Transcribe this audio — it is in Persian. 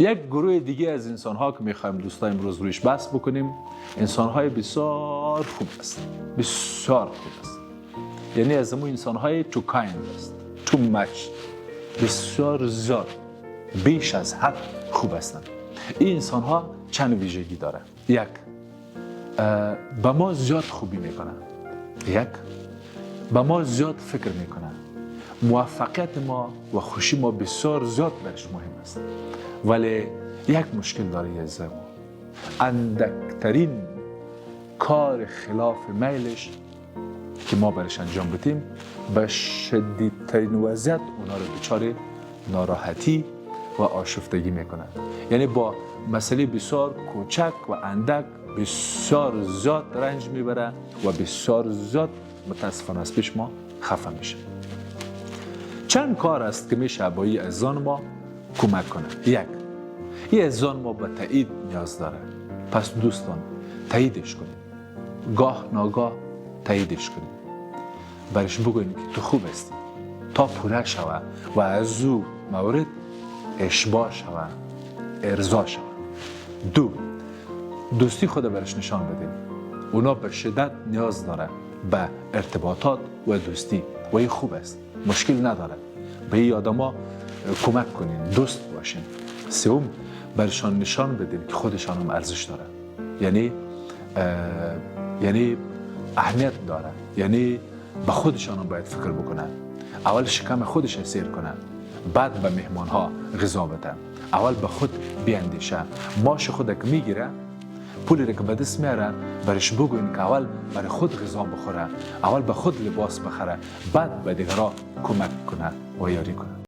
یک گروه دیگه از انسان ها که میخوایم دوستان امروز رویش بحث بکنیم، انسان های بسیار خوب است، بسیار خوب است. یعنی از امون انسان های تو کایند است، تو مچ، بسیار زیاد، بیش از حد خوب هستند. این انسان ها چند ویژگی داره. یک، به ما زیاد خوبی میکنن. یک، به ما زیاد فکر میکنن. موفقیت ما و خوشی ما بسیار زیاد برش مهم است. ولی یک مشکل داره یه زمان، اندکترین کار خلاف میلش که ما برش انجام بدیم به شدیدترین وضعیت اونا رو دچار ناراحتی و آشفتگی میکنن. یعنی با مسئله بسیار کوچک و اندک بسیار زیاد رنج میبره و بسیار زیاد متاسفانه از پیش ما خفه میشه. چند کار است که میشه با این اذهان ما کمک کنه. یک، این اذهان ما به تایید نیاز داره. پس دوستان تاییدش کنیم، گاه ناگاه تاییدش کنیم، برش بگوییم که تو خوب هستی تا پوره شوه و از او مورد اشباع شوه، ارضا شوه. دو، دوستی خود برش نشان بدیم. اونا به شدت نیاز داره به ارتباطات و دوستی و این خوب است، مشکل نداره. به این آدما کمک کنین، دوست باشین. سوم، برشان نشان بدیم که خودشان هم ارزش داره، یعنی اهمیت داره، یعنی به خودشان هم باید فکر بکنن. اول شکم خودش سیر کنن، بعد به مهمان ها غذا بدن. اول به خود بیاندیشه. ماش خود که میگیره، پولی که به دست میاره، برش بگوین که اول برای خود غذا بخوره، اول به خود لباس بخره، بعد به دیگران کمک کنه و یاری کنه.